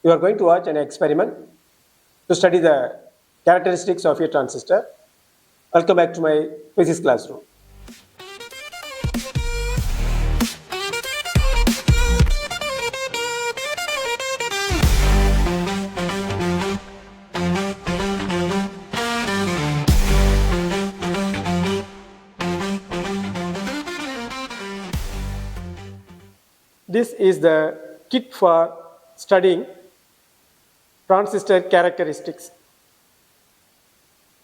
You are going to watch an experiment to study the characteristics of a transistor. Welcome back to my physics classroom. This is the kit for studying transistor characteristics.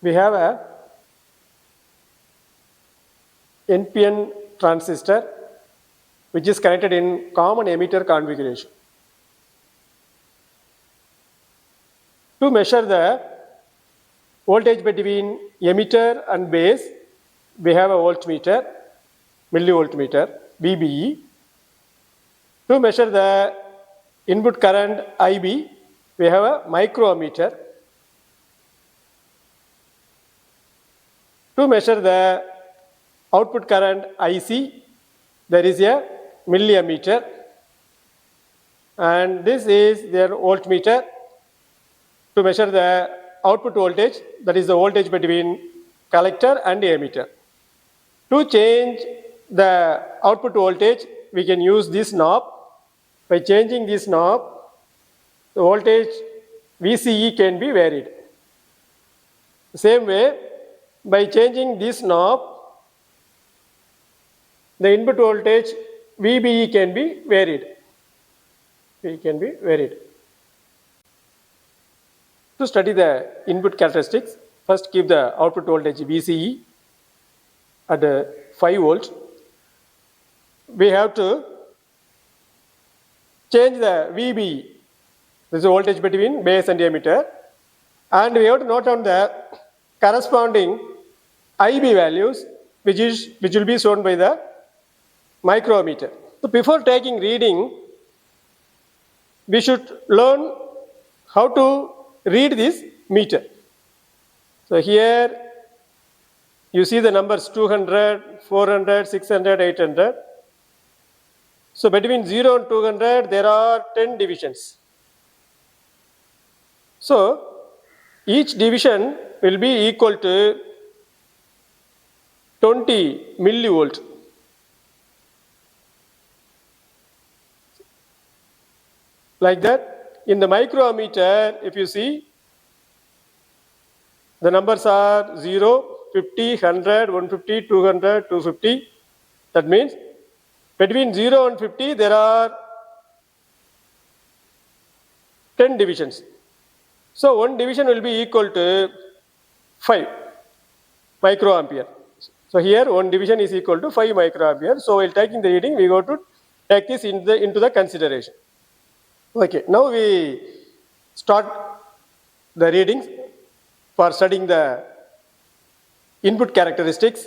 We have a NPN transistor which is connected in common emitter configuration. To measure the voltage between emitter and base, we have a voltmeter, millivoltmeter, VBE. To measure the input current IB, we have a micrometer. To measure the output current IC, there is a milliammeter, and this is their voltmeter. To measure the output voltage, that is the voltage between collector and emitter. To change the output voltage, we can use this knob. By changing this knob, the voltage VCE can be varied. The same way, by changing this knob, the input voltage VBE can be varied. It can be varied. To study the input characteristics, first keep the output voltage VCE at 5 volts. We have to change the VBE, this is the voltage between base and emitter, and we have to note down the corresponding IB values which will be shown by the micrometer. So before taking reading, we should learn how to read this meter. So here you see the numbers 200, 400, 600, 800. So between 0 and 200 there are 10 divisions. So each division will be equal to 20 millivolt. Like that, in the micrometer, if you see, the numbers are 0, 50, 100, 150, 200, 250. That means between 0 and 50, there are 10 divisions. So one division will be equal to 5 microampere. So here one division is equal to 5 microampere. So while taking the reading, we go to take this into the consideration. Okay, now we start the readings for studying the input characteristics.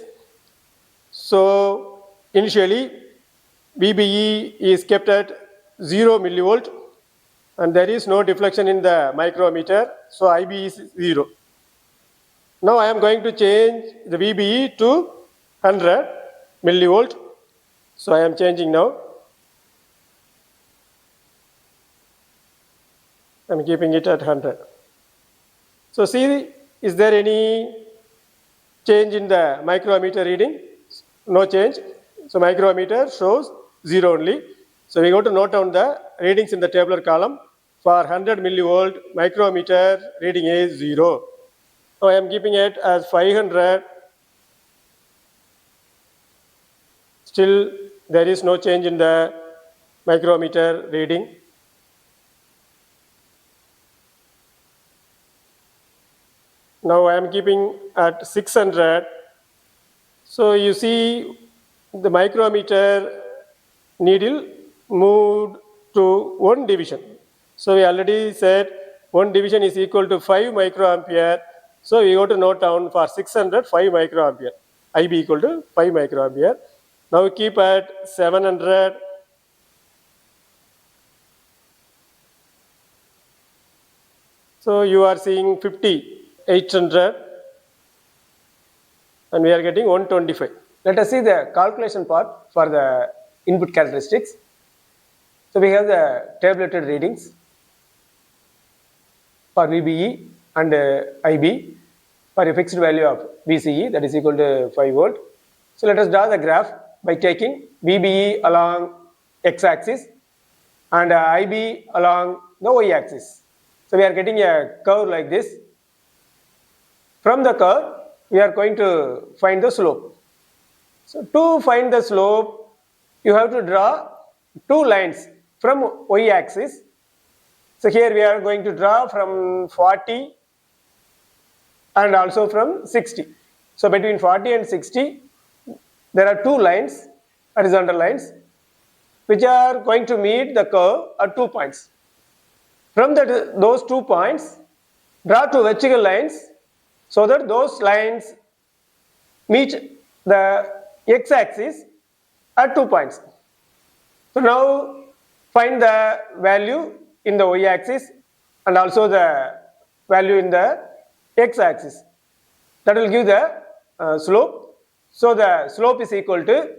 So initially VBE is kept at 0 millivolt and there is no deflection in the micrometer, so IB is 0. Now I am going to change the VBE to 100 millivolt. So I am changing now. I am keeping it at 100. So see, is there any change in the micrometer reading? No change. So micrometer shows 0 only. So we go to note down the readings in the tabular column. For 100 millivolt, micrometer reading is 0. So I am keeping it as 500. Still there is no change in the micrometer reading. Now I am keeping at 600. So you see the micrometer needle moved to one division. So we already said one division is equal to 5 microampere. So we go to note down for 600, 5 microampere. IB equal to 5 microampere. Now we keep at 700. So you are seeing 50. 800 and we are getting 125. Let us see the calculation part for the input characteristics. So we have the tabulated readings. for VBE and IB for a fixed value of VCE, that is equal to 5 volt. So let us draw the graph by taking VBE along x-axis and IB along the y-axis. So we are getting a curve like this. From the curve, we are going to find the slope. So to find the slope, you have to draw two lines from y-axis. So here we are going to draw from 40 and also from 60. So between 40 and 60, there are two lines, horizontal lines, which are going to meet the curve at 2 points. From those 2 points, draw two vertical lines so that those lines meet the x-axis at 2 points. So now find the value in the y-axis and also the value in the x-axis. That will give the slope. So the slope is equal to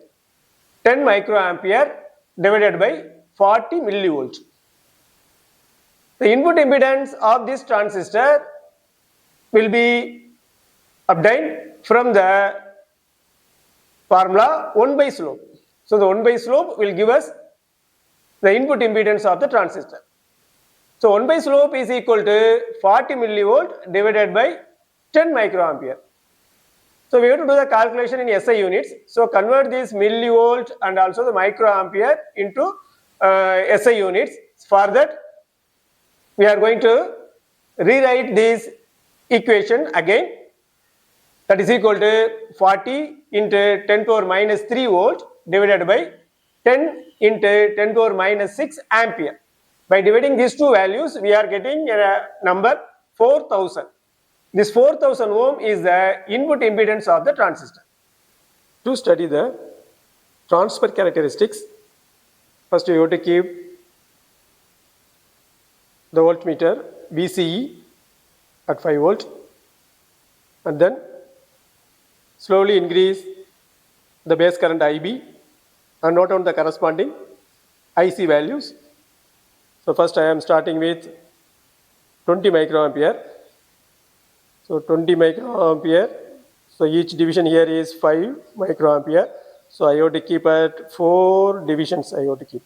10 microampere divided by 40 millivolt. The input impedance of this transistor will be obtained from the formula 1 by slope. So the 1 by slope will give us the input impedance of the transistor. So 1 by slope is equal to 40 millivolt divided by 10 microampere. So we have to do the calculation in SI units. So convert this millivolt and also the microampere into SI units. For that, we are going to rewrite this equation again. That is equal to 40 into 10 power minus 3 volt divided by 10 into 10 power minus 6 ampere. By dividing these two values, we are getting a number 4000. This 4000 ohm is the input impedance of the transistor. To study the transfer characteristics, first we have to keep the voltmeter VCE at 5 volt and then slowly increase the base current IB and note down the corresponding IC values. So first I am starting with 20 microampere. So 20 microampere. So each division here is 5 microampere. So I have to keep at 4 divisions. I have to keep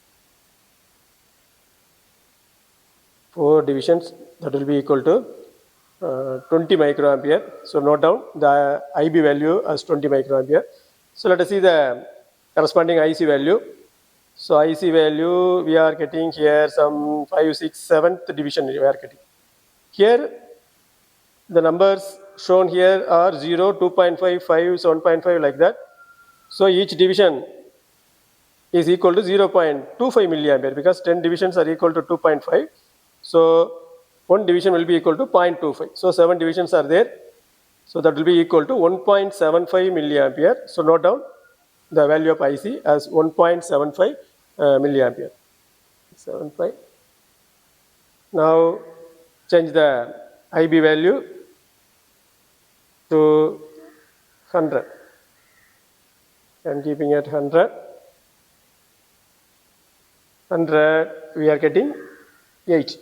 4 divisions. That will be equal to 20 microampere. So note down the IB value as 20 microampere. So let us see the corresponding IC value. So IC value we are getting here some 5, 6, 7th division we are getting. Here the numbers shown here are 0, 2.5, 5, 7.5 like that. So each division is equal to 0.25 milliampere because 10 divisions are equal to 2.5. So one division will be equal to 0.25. So 7 divisions are there. So that will be equal to 1.75 milliampere. So note down the value of IC as 1.75 milliampere. 75. Now change the IB value to 100. I am keeping it 100. 100 we are getting 8.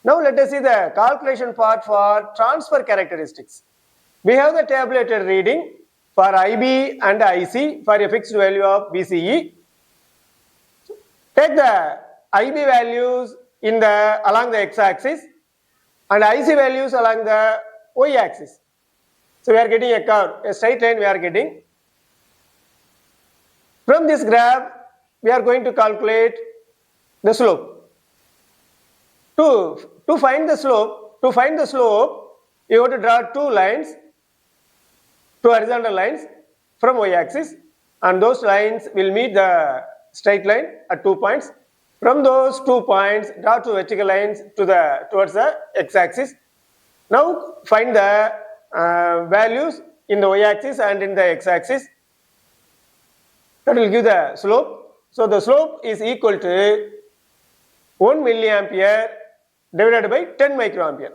Now let us see the calculation part for transfer characteristics. We have the tabulated reading for IB and IC for a fixed value of VCE. Take the IB values along the x-axis and IC values along the y-axis. So we are getting a curve, a straight line we are getting. From this graph, we are going to calculate the slope. To find the slope, you have to draw two lines, two horizontal lines from y-axis, and those lines will meet the straight line at 2 points. From those 2 points, draw two vertical lines towards the x-axis. Now find the values in the y-axis and in the x-axis. That will give the slope. So the slope is equal to 1 milliampere divided by 10 microampere.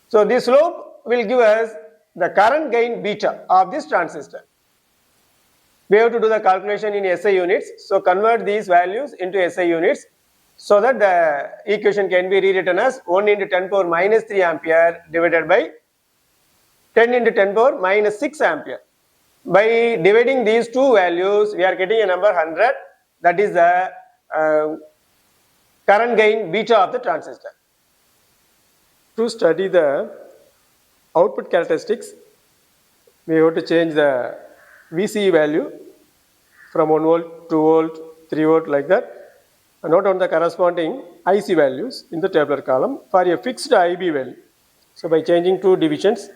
So this slope will give us the current gain beta of this transistor. We have to do the calculation in SI units. So convert these values into SI units. so that the equation can be rewritten as 1 into 10 power minus 3 ampere divided by 10 into 10 power minus 6 ampere. By dividing these two values, we are getting a number 100. That is the current gain beta of the transistor. To study the output characteristics, we have to change the VCE value from 1 volt, 2 volt, 3 volt like that. And note on the corresponding IC values in the tabular column for a fixed IB value. So by changing two divisions,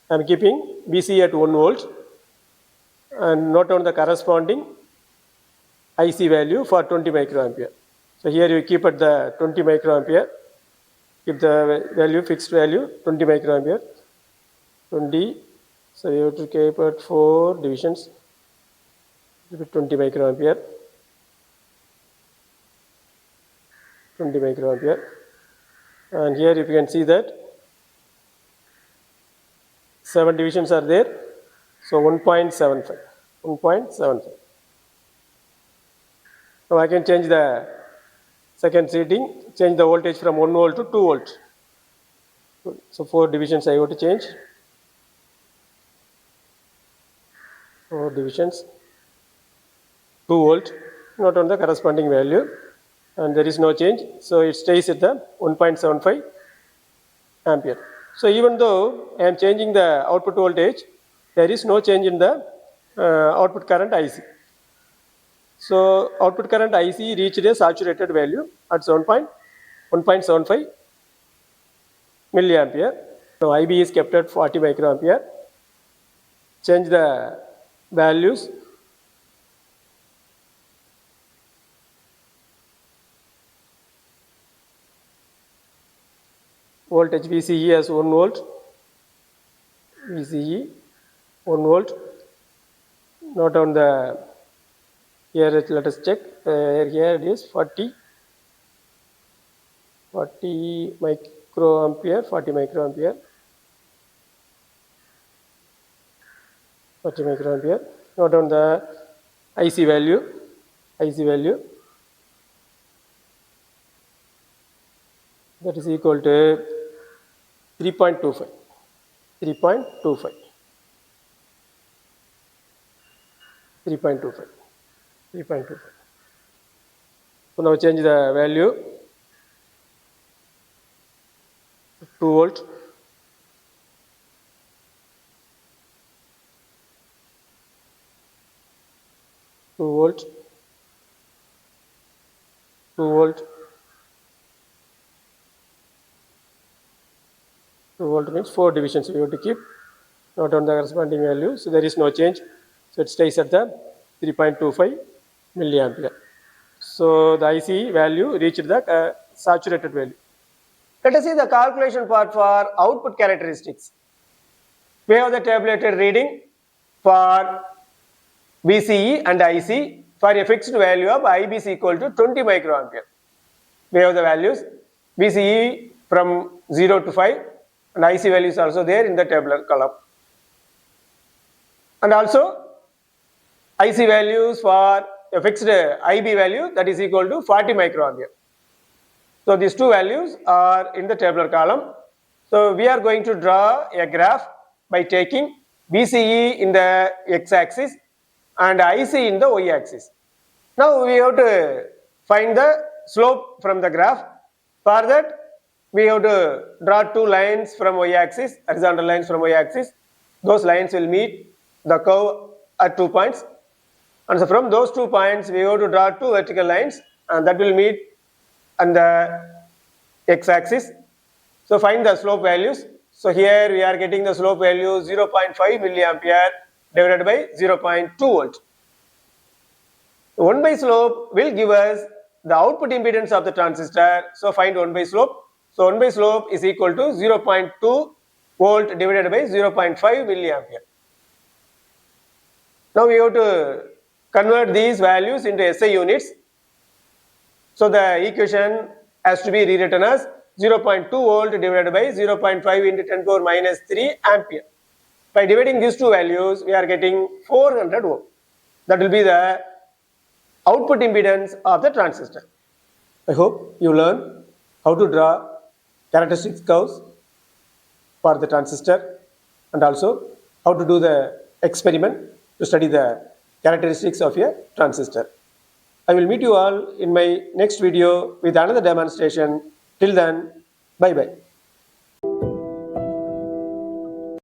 I am keeping VCE at 1 volt and note on the corresponding IC value for 20 microampere. So here you keep at the 20 microampere, keep the value, fixed value 20 microampere, 20, so you have to keep at 4 divisions, 20 microampere, 20 microampere, and here if you can see that 7 divisions are there, so 1.75, 1.75. Now I can change the second setting, change the voltage from 1 volt to 2 volt. So 4 divisions I have to change. 4 divisions, 2 volt, not on the corresponding value, and there is no change. So it stays at the 1.75 ampere. So even though I am changing the output voltage, there is no change in the output current IC. So output current IC reached a saturated value at 1.75 milliampere. So IB is kept at 40 microampere. Change the values. Voltage VCE as 1 volt. VCE 1 volt. Note on the here let us check. Here it is 40 microampere, 40 microampere. 40 microampere. Note on the IC value. That is equal to 3.25. 3.25. 3.25. 3.25. So now change the value to 2 volt. 2 volt. 2 volt. 2 volt means 4 divisions we have to keep, not on the corresponding value. So there is no change. So it stays at the 3.25 milliampere. So the IC value reached the saturated value. Let us see the calculation part for output characteristics. We have the tabulated reading for VCE and IC for a fixed value of IB is equal to 20 microampere. We have the values VCE from 0 to 5 and IC values also there in the tabular column. And also IC values for a fixed IB value that is equal to 40 microampere. So these two values are in the tabular column. So we are going to draw a graph by taking VCE in the x-axis and IC in the y-axis. Now we have to find the slope from the graph. For that we have to draw two lines from y-axis, horizontal lines from y-axis. Those lines will meet the curve at 2 points. And so from those 2 points we have to draw two vertical lines and that will meet on the x-axis. So find the slope values. So here we are getting the slope value 0.5 milliampere divided by 0.2 volt. 1 by slope will give us the output impedance of the transistor. So find 1 by slope. So 1 by slope is equal to 0.2 volt divided by 0.5 milliampere. Now we have to convert these values into SI units. So the equation has to be rewritten as 0.2 volt divided by 0.5 into 10 power minus 3 ampere. By dividing these two values, we are getting 400 ohm. That will be the output impedance of the transistor. I hope you learn how to draw characteristics curves for the transistor and also how to do the experiment to study the characteristics of a transistor. I will meet you all in my next video with another demonstration. Till then, bye bye.